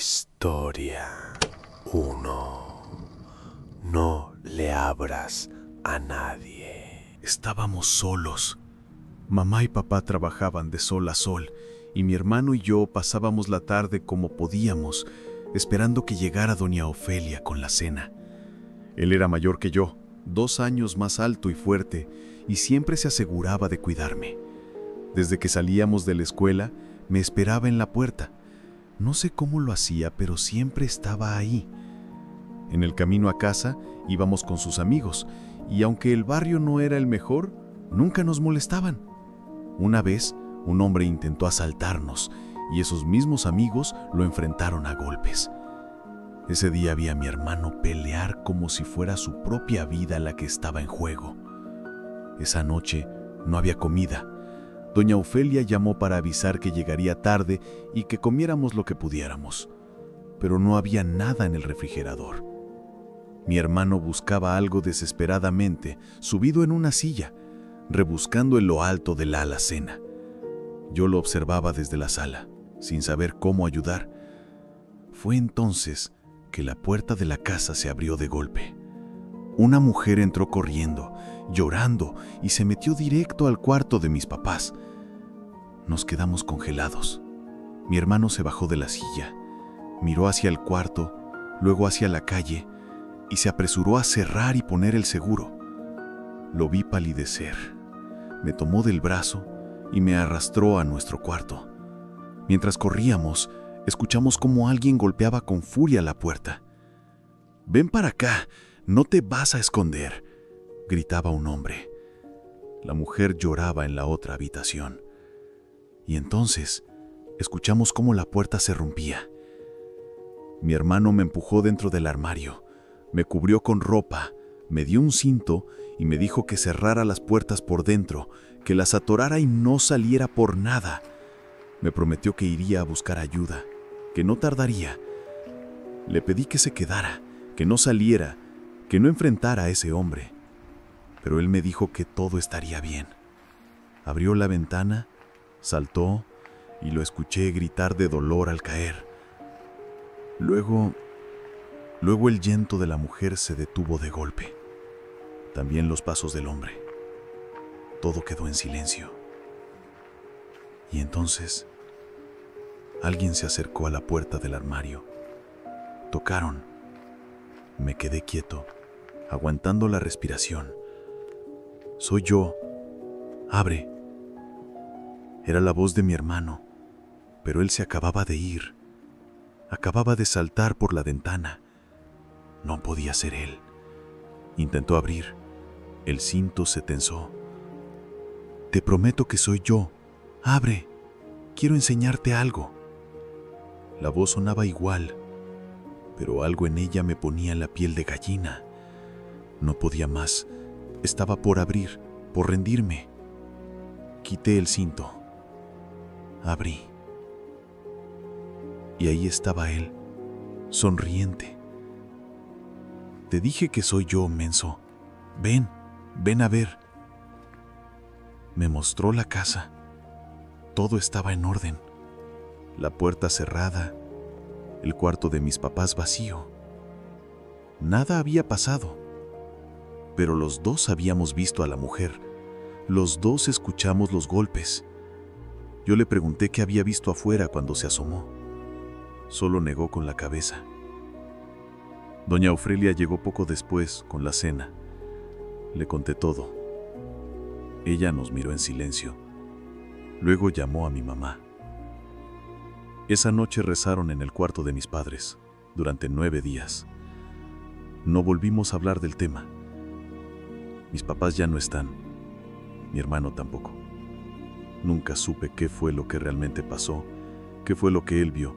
Historia 1. No le abras a nadie. Estábamos solos. Mamá y papá trabajaban de sol a sol y mi hermano y yo pasábamos la tarde como podíamos, esperando que llegara doña Ofelia con la cena. Él era mayor que yo, 2 años más alto y fuerte, y siempre se aseguraba de cuidarme. Desde que salíamos de la escuela, me esperaba en la puerta. No sé cómo lo hacía, pero siempre estaba ahí. En el camino a casa íbamos con sus amigos, y aunque el barrio no era el mejor, nunca nos molestaban. Una vez, un hombre intentó asaltarnos, y esos mismos amigos lo enfrentaron a golpes. Ese día vi a mi hermano pelear como si fuera su propia vida la que estaba en juego. Esa noche no había comida. Doña Ofelia llamó para avisar que llegaría tarde y que comiéramos lo que pudiéramos. Pero no había nada en el refrigerador. Mi hermano buscaba algo desesperadamente, subido en una silla, rebuscando en lo alto de la alacena. Yo lo observaba desde la sala, sin saber cómo ayudar. Fue entonces que la puerta de la casa se abrió de golpe. Una mujer entró corriendo, llorando, y se metió directo al cuarto de mis papás. Nos quedamos congelados. Mi hermano se bajó de la silla, miró hacia el cuarto, luego hacia la calle, y se apresuró a cerrar y poner el seguro. Lo vi palidecer. Me tomó del brazo y me arrastró a nuestro cuarto. Mientras corríamos, escuchamos cómo alguien golpeaba con furia la puerta. «Ven para acá, no te vas a esconder», gritaba un hombre. La mujer lloraba en la otra habitación. Y entonces escuchamos cómo la puerta se rompía. Mi hermano me empujó dentro del armario, me cubrió con ropa, me dio un cinto y me dijo que cerrara las puertas por dentro, que las atorara y no saliera por nada. Me prometió que iría a buscar ayuda, que no tardaría. Le pedí que se quedara, que no saliera, que no enfrentara a ese hombre. Pero él me dijo que todo estaría bien. Abrió la ventana, saltó y lo escuché gritar de dolor al caer. Luego el llanto de la mujer se detuvo de golpe. También los pasos del hombre. Todo quedó en silencio. Y entonces, alguien se acercó a la puerta del armario. Tocaron. Me quedé quieto, aguantando la respiración. «Soy yo. Abre». Era la voz de mi hermano, pero él se acababa de ir. Acababa de saltar por la ventana. No podía ser él. Intentó abrir. El cinto se tensó. «Te prometo que soy yo. Abre. Quiero enseñarte algo». La voz sonaba igual, pero algo en ella me ponía la piel de gallina. No podía más. Estaba por abrir, por rendirme. Quité el cinto. Abrí. Y ahí estaba él, sonriente. «Te dije que soy yo, menso. Ven a ver». Me mostró la casa. Todo estaba en orden. La puerta cerrada, el cuarto de mis papás vacío. Nada había pasado. Pero los dos habíamos visto a la mujer. Los dos escuchamos los golpes. Yo le pregunté qué había visto afuera cuando se asomó. Solo negó con la cabeza. Doña Ofelia llegó poco después con la cena. Le conté todo. Ella nos miró en silencio. Luego llamó a mi mamá. Esa noche rezaron en el cuarto de mis padres, durante 9 días. No volvimos a hablar del tema. Mis papás ya no están. Mi hermano tampoco. Nunca supe qué fue lo que realmente pasó, qué fue lo que él vio.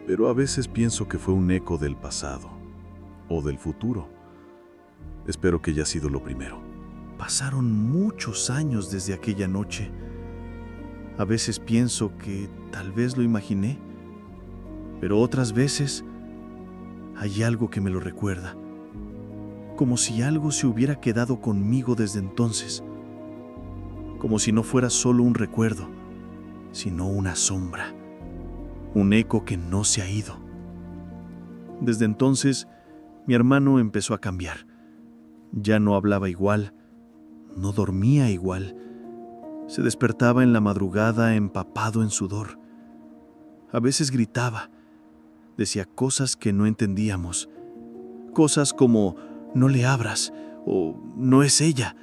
Pero a veces pienso que fue un eco del pasado o del futuro. Espero que haya sido lo primero. Pasaron muchos años desde aquella noche. A veces pienso que tal vez lo imaginé, pero otras veces hay algo que me lo recuerda, como si algo se hubiera quedado conmigo desde entonces, como si no fuera solo un recuerdo, sino una sombra, un eco que no se ha ido. Desde entonces, mi hermano empezó a cambiar. Ya no hablaba igual, no dormía igual. Se despertaba en la madrugada empapado en sudor. A veces gritaba, decía cosas que no entendíamos. Cosas como no le abras, o no es ella,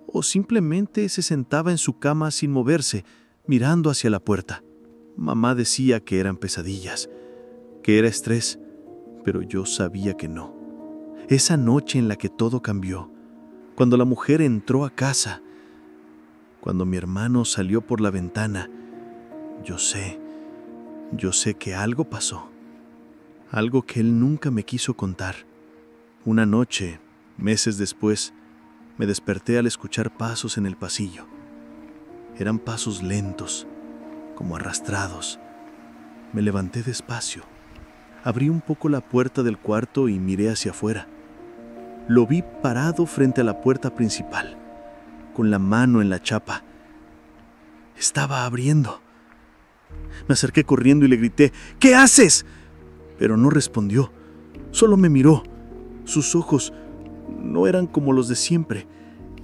o simplemente se sentaba en su cama sin moverse, mirando hacia la puerta. Mamá decía que eran pesadillas, que era estrés, pero yo sabía que no. Esa noche en la que todo cambió, cuando la mujer entró a casa, cuando mi hermano salió por la ventana, yo sé que algo pasó, algo que él nunca me quiso contar. Una noche, meses después, me desperté al escuchar pasos en el pasillo. Eran pasos lentos, como arrastrados. Me levanté despacio, abrí un poco la puerta del cuarto y miré hacia afuera. Lo vi parado frente a la puerta principal, con la mano en la chapa. Estaba abriendo. Me acerqué corriendo y le grité, ¿qué haces? Pero no respondió, solo me miró. Sus ojos no eran como los de siempre,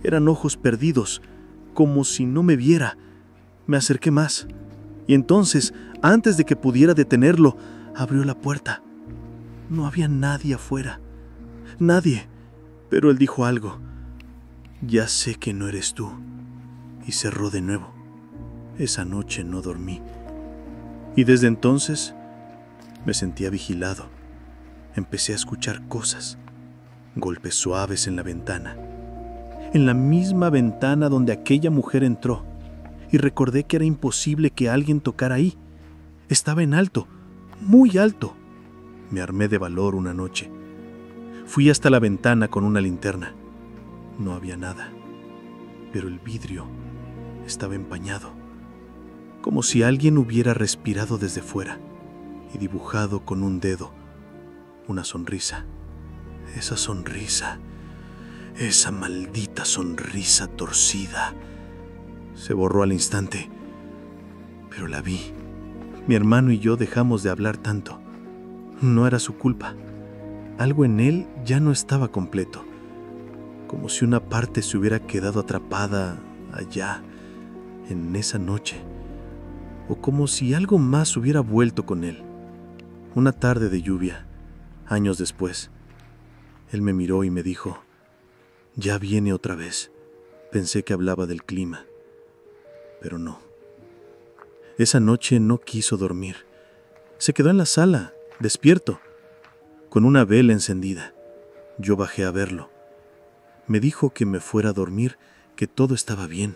eran ojos perdidos, como si no me viera. Me acerqué más, y entonces, antes de que pudiera detenerlo, abrió la puerta. No había nadie afuera, nadie, pero él dijo algo. Ya sé que no eres tú, y cerró de nuevo. Esa noche no dormí, y desde entonces me sentía vigilado. Empecé a escuchar cosas, golpes suaves en la ventana, en la misma ventana donde aquella mujer entró, y recordé que era imposible que alguien tocara ahí. Estaba en alto, muy alto. Me armé de valor una noche. Fui hasta la ventana con una linterna. No había nada, pero el vidrio estaba empañado, como si alguien hubiera respirado desde fuera y dibujado con un dedo una sonrisa. Esa sonrisa, esa maldita sonrisa torcida, se borró al instante, pero la vi. Mi hermano y yo dejamos de hablar tanto. No era su culpa. Algo en él ya no estaba completo, como si una parte se hubiera quedado atrapada allá, en esa noche, o como si algo más hubiera vuelto con él. Una tarde de lluvia, años después, él me miró y me dijo, ya viene otra vez. Pensé que hablaba del clima, pero no. Esa noche no quiso dormir. Se quedó en la sala, despierto, con una vela encendida. Yo bajé a verlo. Me dijo que me fuera a dormir, que todo estaba bien,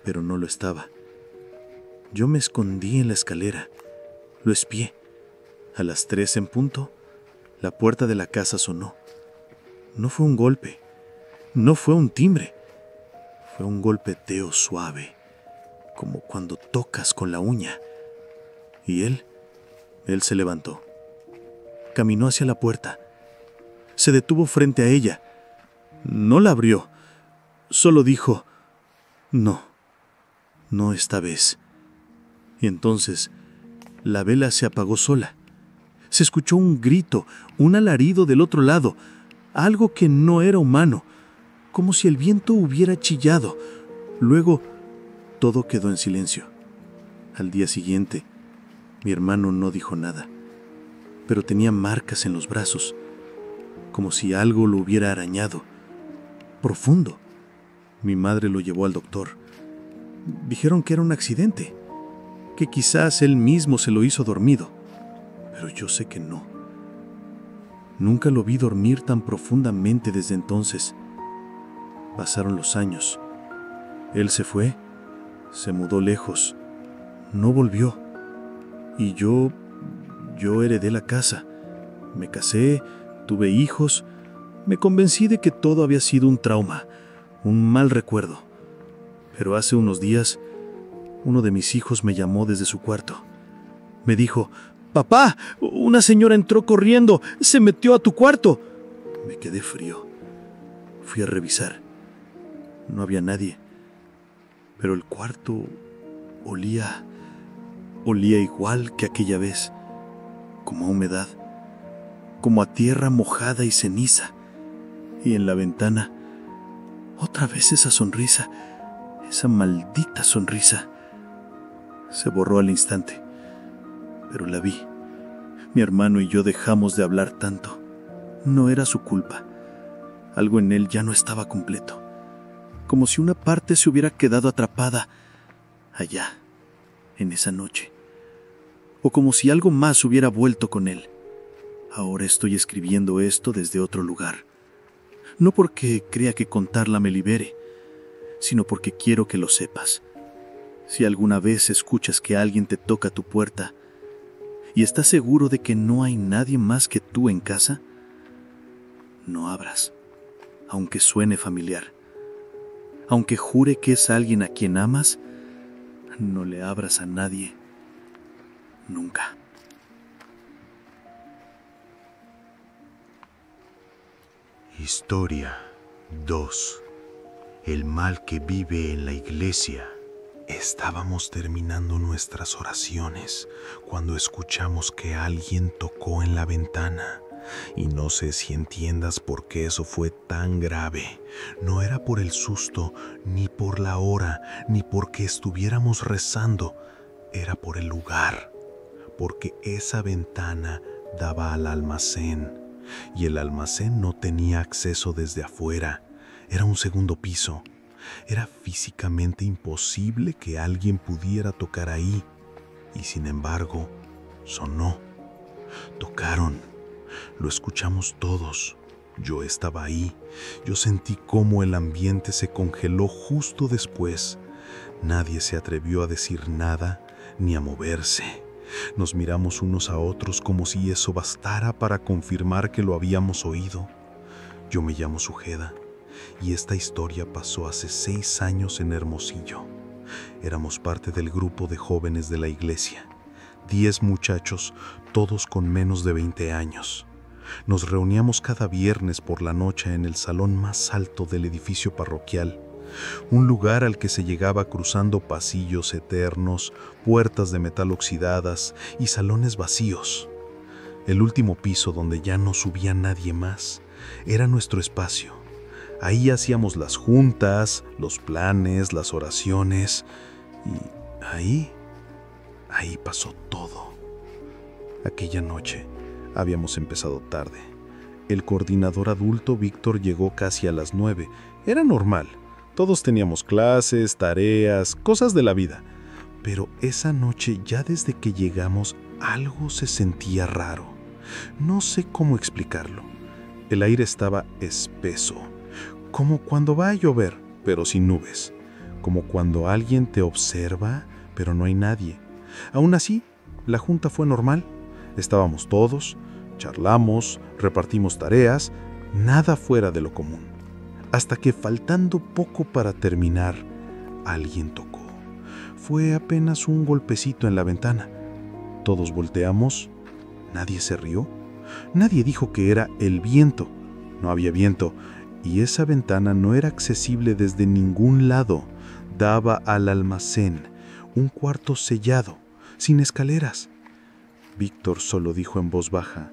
pero no lo estaba. Yo me escondí en la escalera, lo espié. A las 3 en punto, la puerta de la casa sonó. No fue un golpe, no fue un timbre, fue un golpeteo suave, como cuando tocas con la uña. Y él se levantó. Caminó hacia la puerta. Se detuvo frente a ella. No la abrió. Solo dijo, no esta vez. Y entonces la vela se apagó sola. Se escuchó un grito, un alarido del otro lado, algo que no era humano, como si el viento hubiera chillado. Luego todo quedó en silencio. Al día siguiente, mi hermano no dijo nada, pero tenía marcas en los brazos, como si algo lo hubiera arañado. Profundo. Mi madre lo llevó al doctor. Dijeron que era un accidente, que quizás él mismo se lo hizo dormido, pero yo sé que no. Nunca lo vi dormir tan profundamente desde entonces. Pasaron los años. Él se fue, se mudó lejos, no volvió. Y yo heredé la casa. Me casé, tuve hijos, me convencí de que todo había sido un trauma, un mal recuerdo. Pero hace unos días, uno de mis hijos me llamó desde su cuarto. Me dijo, «Papá, una señora entró corriendo, se metió a tu cuarto». Me quedé frío. Fui a revisar. No había nadie, pero el cuarto olía Olía igual que aquella vez, como a humedad, como a tierra mojada y ceniza. Y en la ventana, otra vez esa sonrisa, esa maldita sonrisa. Se borró al instante, pero la vi. Mi hermano y yo dejamos de hablar tanto. No era su culpa. Algo en él ya no estaba completo. Como si una parte se hubiera quedado atrapada allá, en esa noche. O como si algo más hubiera vuelto con él. Ahora estoy escribiendo esto desde otro lugar. No porque crea que contarla me libere, sino porque quiero que lo sepas. Si alguna vez escuchas que alguien te toca tu puerta y estás seguro de que no hay nadie más que tú en casa, no abras, aunque suene familiar. Aunque jure que es alguien a quien amas, no le abras a nadie, nunca. Historia 2. El mal que vive en la iglesia. Estábamos terminando nuestras oraciones cuando escuchamos que alguien tocó en la ventana. Y no sé si entiendas por qué eso fue tan grave. No era por el susto, ni por la hora, ni porque estuviéramos rezando. Era por el lugar, porque esa ventana daba al almacén. Y el almacén no tenía acceso desde afuera. Era un segundo piso. Era físicamente imposible que alguien pudiera tocar ahí. Y sin embargo, sonó. Tocaron. Lo escuchamos todos. Yo estaba ahí. Yo sentí cómo el ambiente se congeló justo después. Nadie se atrevió a decir nada ni a moverse. Nos miramos unos a otros como si eso bastara para confirmar que lo habíamos oído. Yo me llamo Sujeda y esta historia pasó hace 6 años en Hermosillo. Éramos parte del grupo de jóvenes de la iglesia. 10 muchachos, todos con menos de 20 años. Nos reuníamos cada viernes por la noche en el salón más alto del edificio parroquial, un lugar al que se llegaba cruzando pasillos eternos, puertas de metal oxidadas y salones vacíos. El último piso, donde ya no subía nadie más, era nuestro espacio. Ahí hacíamos las juntas, los planes, las oraciones y ahí pasó todo. Aquella noche habíamos empezado tarde. El coordinador adulto, Víctor, llegó casi a las 9. Era normal. Todos teníamos clases, tareas, cosas de la vida. Pero esa noche, ya desde que llegamos, algo se sentía raro. No sé cómo explicarlo. El aire estaba espeso, como cuando va a llover, pero sin nubes. Como cuando alguien te observa, pero no hay nadie. Aún así, la junta fue normal. Estábamos todos, charlamos, repartimos tareas, nada fuera de lo común. Hasta que, faltando poco para terminar, alguien tocó. Fue apenas un golpecito en la ventana. Todos volteamos. Nadie se rió. Nadie dijo que era el viento. No había viento, y esa ventana no era accesible desde ningún lado. Daba al almacén, un cuarto sellado, sin escaleras. Víctor solo dijo en voz baja: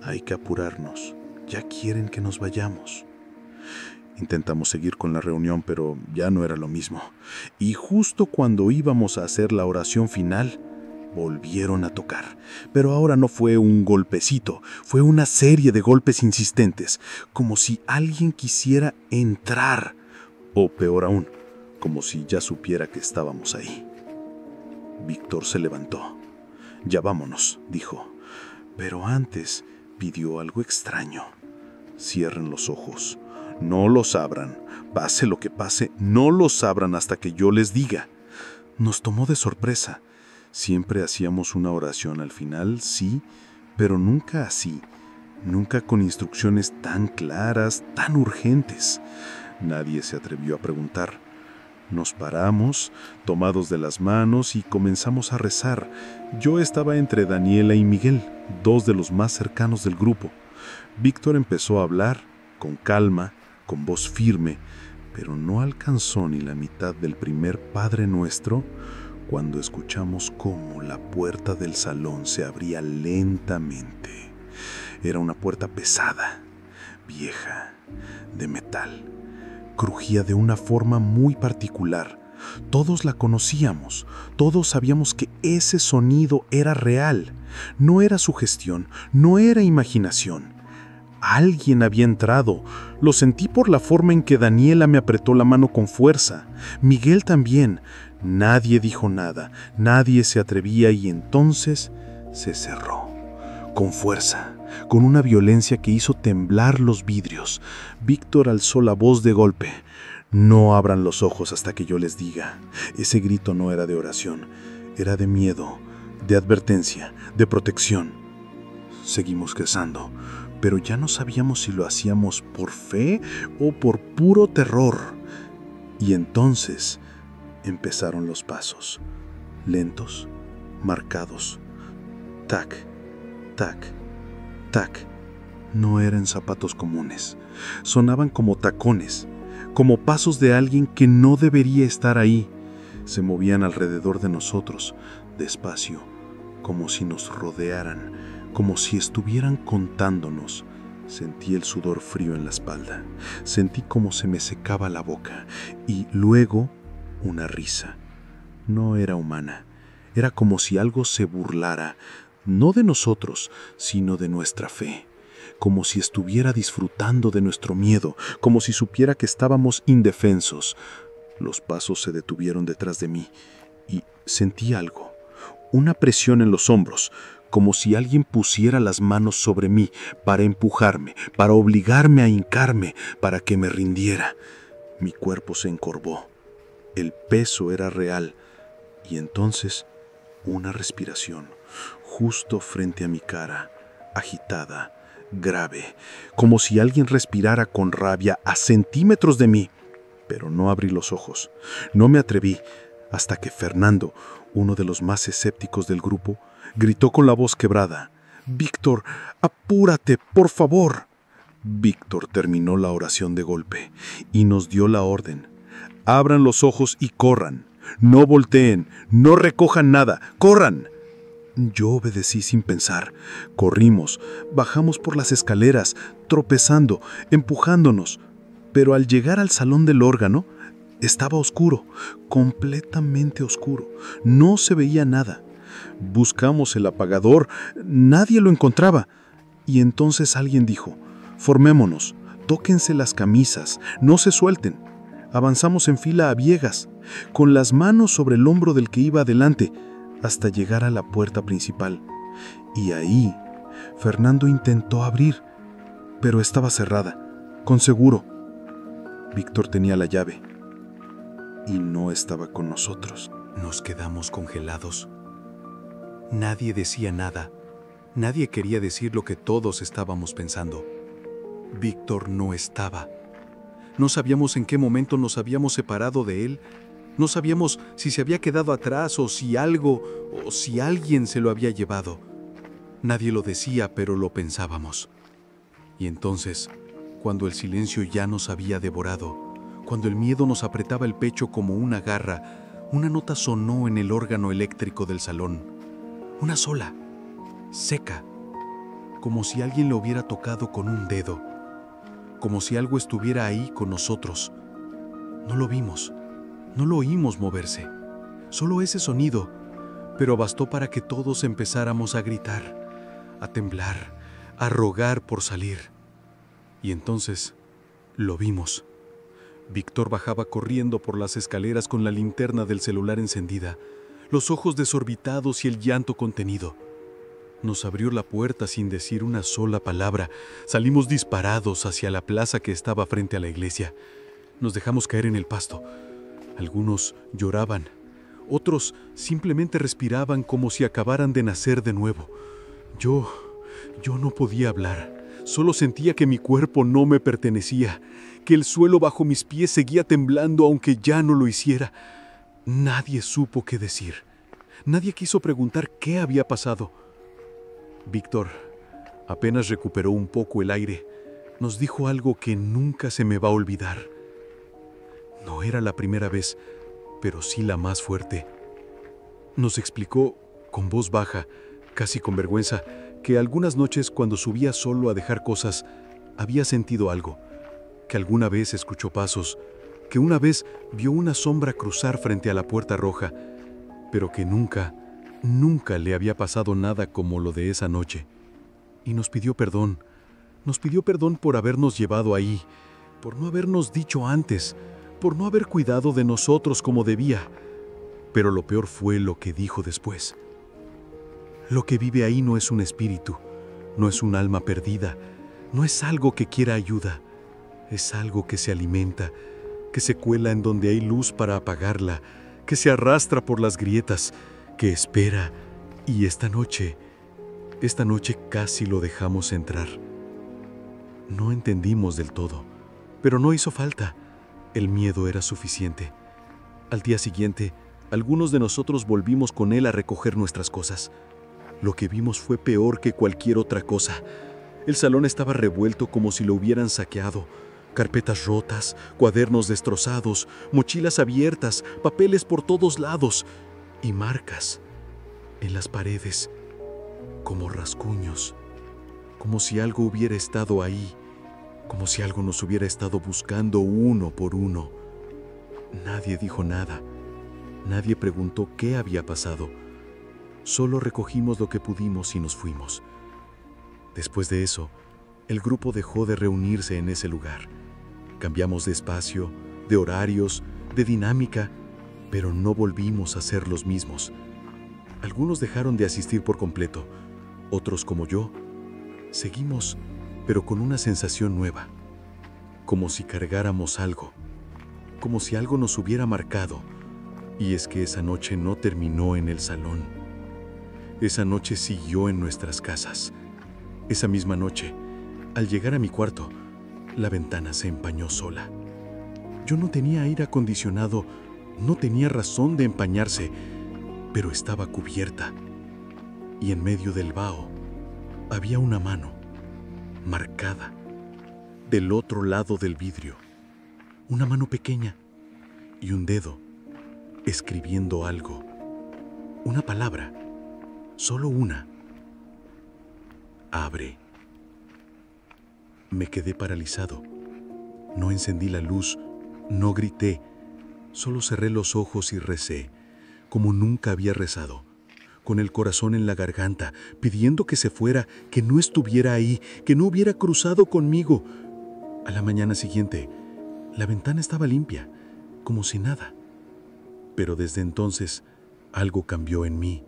«Hay que apurarnos, ya quieren que nos vayamos». Intentamos seguir con la reunión, pero ya no era lo mismo. Y justo cuando íbamos a hacer la oración final, volvieron a tocar. Pero ahora no fue un golpecito, fue una serie de golpes insistentes, como si alguien quisiera entrar, o peor aún, como si ya supiera que estábamos ahí. Víctor se levantó. «Ya vámonos», dijo. Pero antes pidió algo extraño. «Cierren los ojos. No los abran. Pase lo que pase, no los abran hasta que yo les diga». Nos tomó de sorpresa. Siempre hacíamos una oración al final, sí, pero nunca así. Nunca con instrucciones tan claras, tan urgentes. Nadie se atrevió a preguntar. Nos paramos, tomados de las manos, y comenzamos a rezar. Yo estaba entre Daniela y Miguel, 2 de los más cercanos del grupo. Víctor empezó a hablar, con calma, con voz firme, pero no alcanzó ni la mitad del primer Padre Nuestro cuando escuchamos cómo la puerta del salón se abría lentamente. Era una puerta pesada, vieja, de metal. Crujía de una forma muy particular. Todos la conocíamos, todos sabíamos que ese sonido era real. No era sugestión, no era imaginación. Alguien había entrado. Lo sentí por la forma en que Daniela me apretó la mano con fuerza. Miguel también. Nadie dijo nada, nadie se atrevía y entonces se cerró. Con fuerza, con una violencia que hizo temblar los vidrios. Víctor alzó la voz de golpe. No abran los ojos hasta que yo les diga. Ese grito no era de oración, era de miedo, de advertencia, de protección. Seguimos rezando, pero ya no sabíamos si lo hacíamos por fe o por puro terror. Y entonces empezaron los pasos, lentos, marcados. Tac, tac, tac. No eran zapatos comunes, sonaban como tacones, como pasos de alguien que no debería estar ahí. Se movían alrededor de nosotros, despacio, como si nos rodearan, como si estuvieran contándonos. Sentí el sudor frío en la espalda, sentí como se me secaba la boca y luego una risa. No era humana, era como si algo se burlara, no de nosotros, sino de nuestra fe. Como si estuviera disfrutando de nuestro miedo, como si supiera que estábamos indefensos. Los pasos se detuvieron detrás de mí y sentí algo, una presión en los hombros, como si alguien pusiera las manos sobre mí para empujarme, para obligarme a hincarme, para que me rindiera. Mi cuerpo se encorvó, el peso era real y entonces una respiración justo frente a mi cara, agitada, grave, como si alguien respirara con rabia a centímetros de mí. Pero no abrí los ojos, no me atreví, hasta que Fernando, uno de los más escépticos del grupo, gritó con la voz quebrada: «Víctor, apúrate, por favor». Víctor terminó la oración de golpe y nos dio la orden: «Abran los ojos y corran, no volteen, no recojan nada, corran». Yo obedecí sin pensar. Corrimos, bajamos por las escaleras, tropezando, empujándonos. Pero al llegar al salón del órgano, estaba oscuro, completamente oscuro. No se veía nada. Buscamos el apagador, nadie lo encontraba. Y entonces alguien dijo: «Formémonos, tóquense las camisas, no se suelten». Avanzamos en fila a Viegas, con las manos sobre el hombro del que iba adelante, hasta llegar a la puerta principal. Y ahí, Fernando intentó abrir, pero estaba cerrada, con seguro. Víctor tenía la llave y no estaba con nosotros. Nos quedamos congelados. Nadie decía nada. Nadie quería decir lo que todos estábamos pensando. Víctor no estaba. No sabíamos en qué momento nos habíamos separado de él. No sabíamos si se había quedado atrás o si algo o si alguien se lo había llevado. Nadie lo decía, pero lo pensábamos. Y entonces, cuando el silencio ya nos había devorado, cuando el miedo nos apretaba el pecho como una garra, una nota sonó en el órgano eléctrico del salón. Una sola, seca, como si alguien lo hubiera tocado con un dedo, como si algo estuviera ahí con nosotros. No lo vimos. No lo oímos moverse, solo ese sonido, pero bastó para que todos empezáramos a gritar, a temblar, a rogar por salir. Y entonces lo vimos. Víctor bajaba corriendo por las escaleras con la linterna del celular encendida, los ojos desorbitados y el llanto contenido. Nos abrió la puerta sin decir una sola palabra. Salimos disparados hacia la plaza que estaba frente a la iglesia. Nos dejamos caer en el pasto. Algunos lloraban, otros simplemente respiraban como si acabaran de nacer de nuevo. Yo no podía hablar, solo sentía que mi cuerpo no me pertenecía, que el suelo bajo mis pies seguía temblando aunque ya no lo hiciera. Nadie supo qué decir, nadie quiso preguntar qué había pasado. Víctor apenas recuperó un poco el aire, nos dijo algo que nunca se me va a olvidar. No era la primera vez, pero sí la más fuerte. Nos explicó, con voz baja, casi con vergüenza, que algunas noches cuando subía solo a dejar cosas, había sentido algo, que alguna vez escuchó pasos, que una vez vio una sombra cruzar frente a la puerta roja, pero que nunca le había pasado nada como lo de esa noche. Y nos pidió perdón por habernos llevado ahí, por no habernos dicho antes, por no haber cuidado de nosotros como debía. Pero lo peor fue lo que dijo después. Lo que vive ahí no es un espíritu, no es un alma perdida, no es algo que quiera ayuda, es algo que se alimenta, que se cuela en donde hay luz para apagarla, que se arrastra por las grietas, que espera, y esta noche casi lo dejamos entrar. No entendimos del todo, pero no hizo falta. El miedo era suficiente. Al día siguiente, algunos de nosotros volvimos con él a recoger nuestras cosas. Lo que vimos fue peor que cualquier otra cosa. El salón estaba revuelto como si lo hubieran saqueado. Carpetas rotas, cuadernos destrozados, mochilas abiertas, papeles por todos lados y marcas en las paredes, como rasguños, como si algo hubiera estado ahí, como si algo nos hubiera estado buscando uno por uno. Nadie dijo nada, nadie preguntó qué había pasado. Solo recogimos lo que pudimos y nos fuimos. Después de eso, el grupo dejó de reunirse en ese lugar. Cambiamos de espacio, de horarios, de dinámica, pero no volvimos a ser los mismos. Algunos dejaron de asistir por completo, otros como yo, seguimos, pero con una sensación nueva, como si cargáramos algo, como si algo nos hubiera marcado, y es que esa noche no terminó en el salón. Esa noche siguió en nuestras casas. Esa misma noche, al llegar a mi cuarto, la ventana se empañó sola. Yo no tenía aire acondicionado, no tenía razón de empañarse, pero estaba cubierta. Y en medio del vaho había una mano, marcada, del otro lado del vidrio. Una mano pequeña y un dedo, escribiendo algo. Una palabra, solo una. Abre. Me quedé paralizado. No encendí la luz, no grité, solo cerré los ojos y recé, como nunca había rezado, con el corazón en la garganta, pidiendo que se fuera, que no estuviera ahí, que no hubiera cruzado conmigo. A la mañana siguiente, la ventana estaba limpia, como si nada. Pero desde entonces, algo cambió en mí.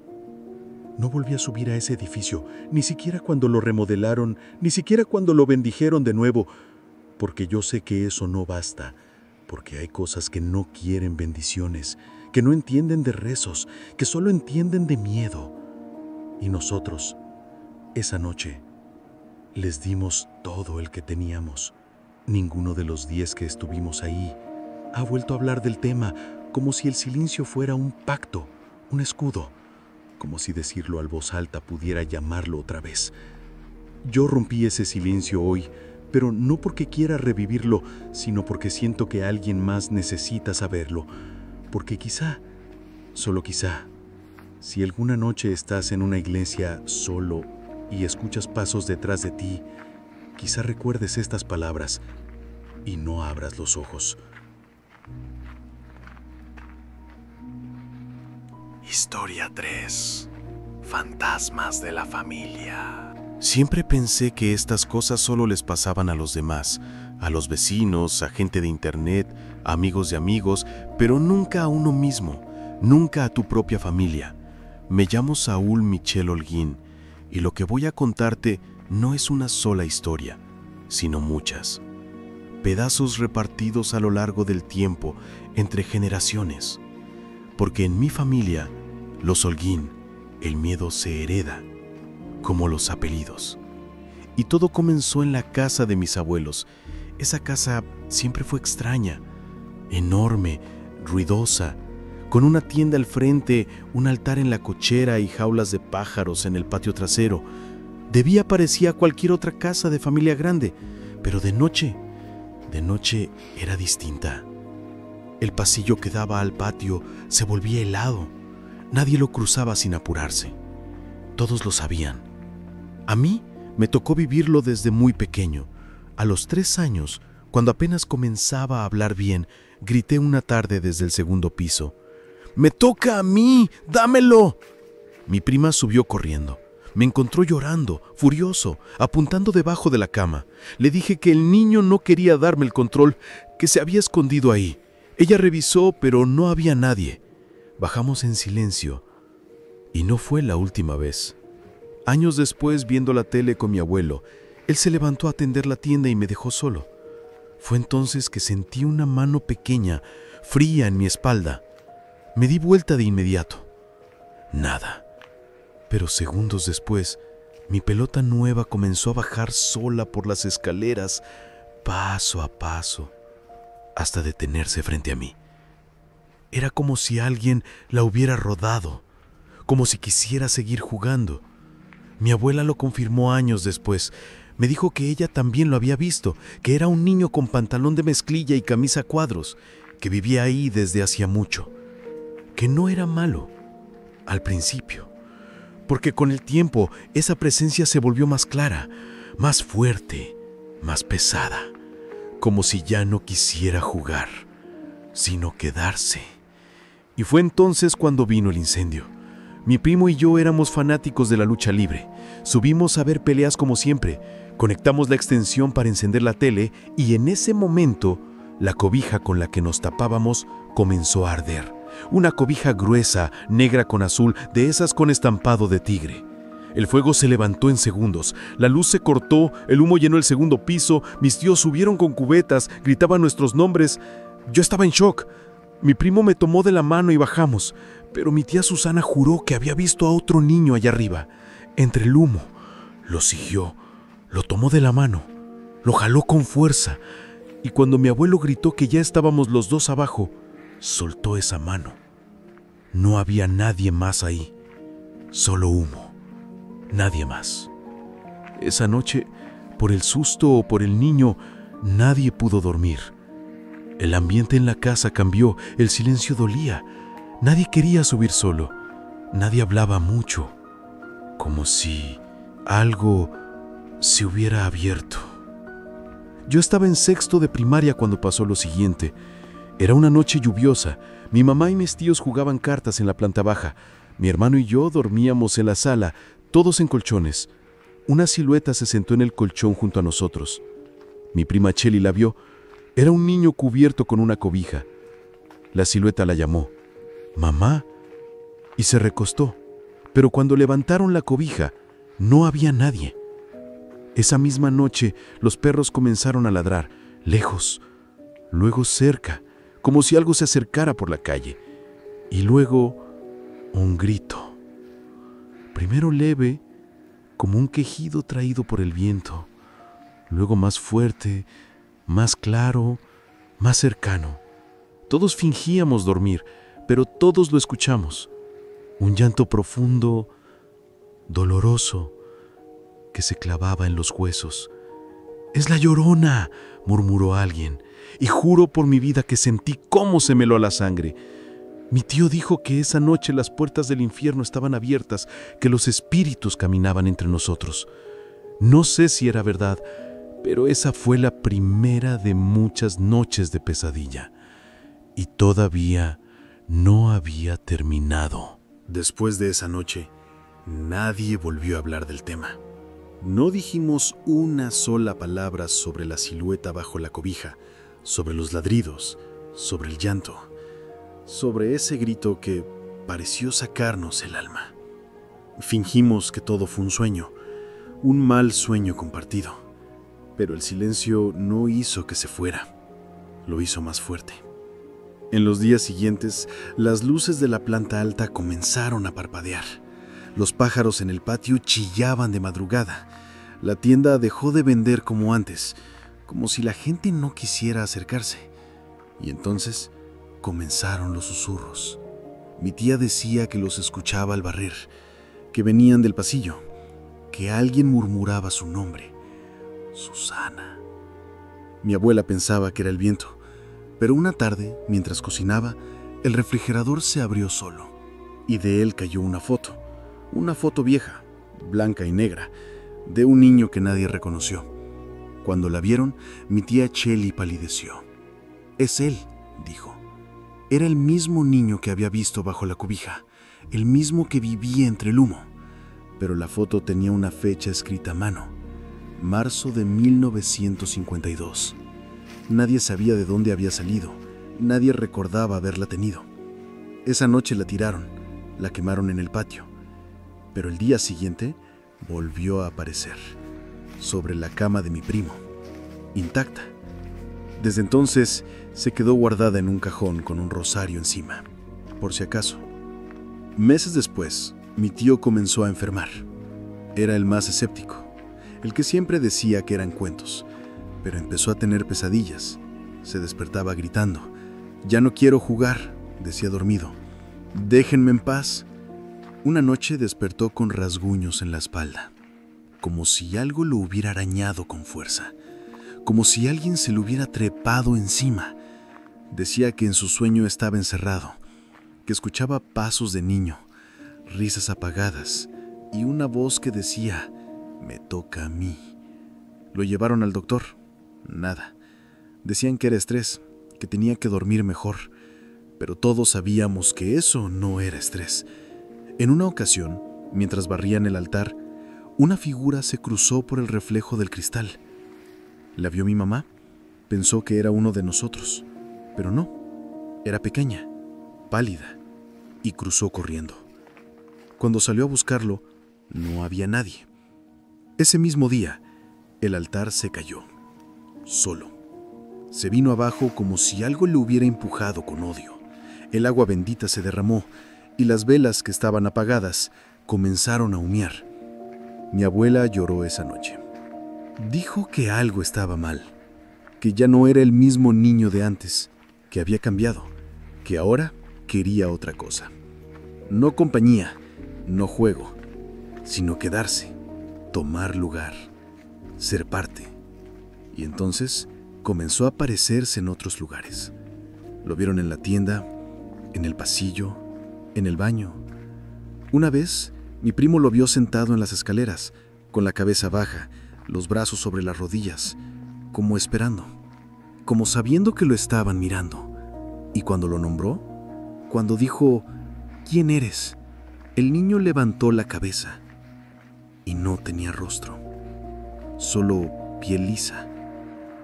No volví a subir a ese edificio, ni siquiera cuando lo remodelaron, ni siquiera cuando lo bendijeron de nuevo, porque yo sé que eso no basta, porque hay cosas que no quieren bendiciones, que no entienden de rezos, que solo entienden de miedo. Y nosotros, esa noche, les dimos todo el que teníamos. Ninguno de los 10 que estuvimos ahí ha vuelto a hablar del tema, como si el silencio fuera un pacto, un escudo, como si decirlo a voz alta pudiera llamarlo otra vez. Yo rompí ese silencio hoy, pero no porque quiera revivirlo, sino porque siento que alguien más necesita saberlo, porque quizá, solo quizá, si alguna noche estás en una iglesia solo y escuchas pasos detrás de ti, quizá recuerdes estas palabras y no abras los ojos. Historia 3. Fantasmas de la familia. Siempre pensé que estas cosas solo les pasaban a los demás, a los vecinos, a gente de internet, a amigos de amigos, pero nunca a uno mismo, nunca a tu propia familia. Me llamo Saúl Michel Holguín y lo que voy a contarte no es una sola historia, sino muchas. Pedazos repartidos a lo largo del tiempo, entre generaciones. Porque en mi familia, los Holguín, el miedo se hereda, como los apellidos. Y todo comenzó en la casa de mis abuelos. Esa casa siempre fue extraña, enorme, ruidosa, con una tienda al frente, un altar en la cochera y jaulas de pájaros en el patio trasero. De día parecía cualquier otra casa de familia grande, pero de noche era distinta. El pasillo que daba al patio se volvía helado. Nadie lo cruzaba sin apurarse. Todos lo sabían. A mí me tocó vivirlo desde muy pequeño. A los 3 años, cuando apenas comenzaba a hablar bien, grité una tarde desde el segundo piso: ¡Me toca a mí! ¡Dámelo! Mi prima subió corriendo. Me encontró llorando, furioso, apuntando debajo de la cama. Le dije que el niño no quería darme el control, que se había escondido ahí. Ella revisó, pero no había nadie. Bajamos en silencio. Y no fue la última vez. Años después, viendo la tele con mi abuelo, él se levantó a atender la tienda y me dejó solo. Fue entonces que sentí una mano pequeña, fría en mi espalda. Me di vuelta de inmediato. Nada. Pero segundos después, mi pelota nueva comenzó a bajar sola por las escaleras, paso a paso, hasta detenerse frente a mí. Era como si alguien la hubiera rodado, como si quisiera seguir jugando. Mi abuela lo confirmó años después. Me dijo que ella también lo había visto, que era un niño con pantalón de mezclilla y camisa a cuadros, que vivía ahí desde hacía mucho, que no era malo al principio, porque con el tiempo esa presencia se volvió más clara, más fuerte, más pesada, como si ya no quisiera jugar, sino quedarse. Y fue entonces cuando vino el incendio. Mi primo y yo éramos fanáticos de la lucha libre. Subimos a ver peleas como siempre, conectamos la extensión para encender la tele y en ese momento la cobija con la que nos tapábamos comenzó a arder. Una cobija gruesa, negra con azul, de esas con estampado de tigre. El fuego se levantó en segundos, la luz se cortó, el humo llenó el segundo piso, mis tíos subieron con cubetas, gritaban nuestros nombres. Yo estaba en shock. Mi primo me tomó de la mano y bajamos, pero mi tía Susana juró que había visto a otro niño allá arriba, entre el humo. Lo siguió, lo tomó de la mano, lo jaló con fuerza, y cuando mi abuelo gritó que ya estábamos los dos abajo, soltó esa mano. No había nadie más ahí, solo humo, nadie más. Esa noche, por el susto o por el niño, nadie pudo dormir. El ambiente en la casa cambió, el silencio dolía. Nadie quería subir solo, nadie hablaba mucho, como si algo se hubiera abierto. Yo estaba en 6º de primaria cuando pasó lo siguiente. Era una noche lluviosa. Mi mamá y mis tíos jugaban cartas en la planta baja. Mi hermano y yo dormíamos en la sala, todos en colchones. Una silueta se sentó en el colchón junto a nosotros. Mi prima Cheli la vio. Era un niño cubierto con una cobija. La silueta la llamó: «Mamá», y se recostó. Pero cuando levantaron la cobija, no había nadie. Esa misma noche, los perros comenzaron a ladrar, lejos, luego cerca, como si algo se acercara por la calle. Y luego, un grito. Primero leve, como un quejido traído por el viento. Luego más fuerte, más claro, más cercano. Todos fingíamos dormir, pero todos lo escuchamos. Un llanto profundo, doloroso, que se clavaba en los huesos. «¡Es la Llorona!», murmuró alguien, y juro por mi vida que sentí cómo se me heló la sangre. Mi tío dijo que esa noche las puertas del infierno estaban abiertas, que los espíritus caminaban entre nosotros. No sé si era verdad, pero esa fue la primera de muchas noches de pesadilla. Y todavía no había terminado. Después de esa noche, nadie volvió a hablar del tema. No dijimos una sola palabra sobre la silueta bajo la cobija, sobre los ladridos, sobre el llanto, sobre ese grito que pareció sacarnos el alma. Fingimos que todo fue un sueño, un mal sueño compartido, pero el silencio no hizo que se fuera, lo hizo más fuerte. En los días siguientes, las luces de la planta alta comenzaron a parpadear. Los pájaros en el patio chillaban de madrugada. La tienda dejó de vender como antes, como si la gente no quisiera acercarse. Y entonces comenzaron los susurros. Mi tía decía que los escuchaba al barrer, que venían del pasillo, que alguien murmuraba su nombre: Susana. Mi abuela pensaba que era el viento, pero una tarde, mientras cocinaba, el refrigerador se abrió solo y de él cayó una foto vieja, blanca y negra, de un niño que nadie reconoció. Cuando la vieron, mi tía Cheli palideció. «Es él», dijo. Era el mismo niño que había visto bajo la cobija, el mismo que vivía entre el humo. Pero la foto tenía una fecha escrita a mano: marzo de 1952. Nadie sabía de dónde había salido, nadie recordaba haberla tenido. Esa noche la tiraron, la quemaron en el patio, pero el día siguiente volvió a aparecer, sobre la cama de mi primo, intacta. Desde entonces se quedó guardada en un cajón con un rosario encima, por si acaso. Meses después, mi tío comenzó a enfermar. Era el más escéptico, el que siempre decía que eran cuentos, pero empezó a tener pesadillas. Se despertaba gritando: «Ya no quiero jugar», decía dormido. «Déjenme en paz». Una noche despertó con rasguños en la espalda, como si algo lo hubiera arañado con fuerza, como si alguien se le hubiera trepado encima. Decía que en su sueño estaba encerrado, que escuchaba pasos de niño, risas apagadas y una voz que decía: «Me toca a mí». Lo llevaron al doctor. Nada. Decían que era estrés, que tenía que dormir mejor, pero todos sabíamos que eso no era estrés. En una ocasión, mientras barrían el altar, una figura se cruzó por el reflejo del cristal. La vio mi mamá, pensó que era uno de nosotros, pero no, era pequeña, pálida, y cruzó corriendo. Cuando salió a buscarlo, no había nadie. Ese mismo día, el altar se cayó, solo. Se vino abajo como si algo le hubiera empujado con odio. El agua bendita se derramó y las velas que estaban apagadas comenzaron a humear. Mi abuela lloró esa noche. Dijo que algo estaba mal, que ya no era el mismo niño de antes, que había cambiado, que ahora quería otra cosa. No compañía, no juego, sino quedarse, tomar lugar, ser parte. Y entonces comenzó a aparecerse en otros lugares. Lo vieron en la tienda, en el pasillo, en el baño. Una vez, mi primo lo vio sentado en las escaleras, con la cabeza baja, los brazos sobre las rodillas, como esperando, como sabiendo que lo estaban mirando. Y cuando lo nombró, cuando dijo: «¿Quién eres?», el niño levantó la cabeza y no tenía rostro, solo piel lisa,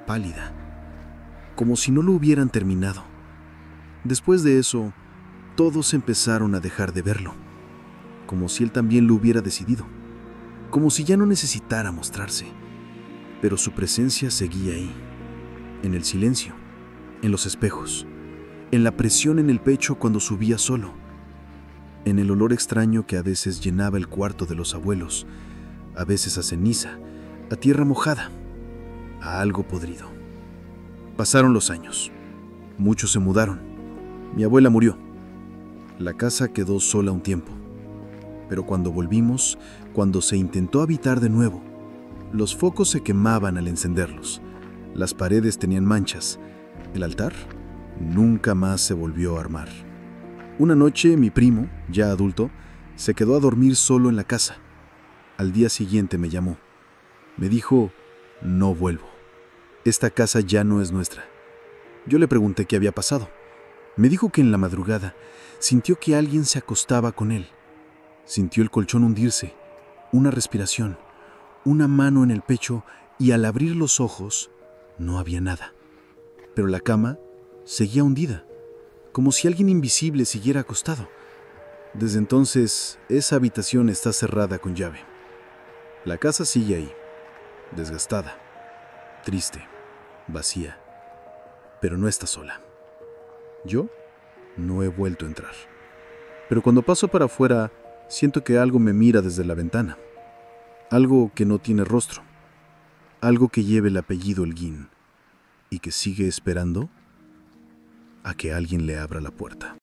pálida, como si no lo hubieran terminado. Después de eso, todos empezaron a dejar de verlo, como si él también lo hubiera decidido, como si ya no necesitara mostrarse. Pero su presencia seguía ahí, en el silencio, en los espejos, en la presión en el pecho cuando subía solo, en el olor extraño que a veces llenaba el cuarto de los abuelos, a veces a ceniza, a tierra mojada, a algo podrido. Pasaron los años. Muchos se mudaron. Mi abuela murió. La casa quedó sola un tiempo. Pero cuando volvimos, cuando se intentó habitar de nuevo, los focos se quemaban al encenderlos. Las paredes tenían manchas. El altar nunca más se volvió a armar. Una noche, mi primo, ya adulto, se quedó a dormir solo en la casa. Al día siguiente me llamó. Me dijo: «No vuelvo. Esta casa ya no es nuestra». Yo le pregunté qué había pasado. Me dijo que en la madrugada sintió que alguien se acostaba con él. Sintió el colchón hundirse, una respiración, una mano en el pecho, y al abrir los ojos no había nada. Pero la cama seguía hundida, como si alguien invisible siguiera acostado. Desde entonces, esa habitación está cerrada con llave. La casa sigue ahí, desgastada, triste, vacía, pero no está sola. Yo no he vuelto a entrar. Pero cuando paso para afuera, siento que algo me mira desde la ventana. Algo que no tiene rostro. Algo que lleve el apellido Holguín y que sigue esperando a que alguien le abra la puerta.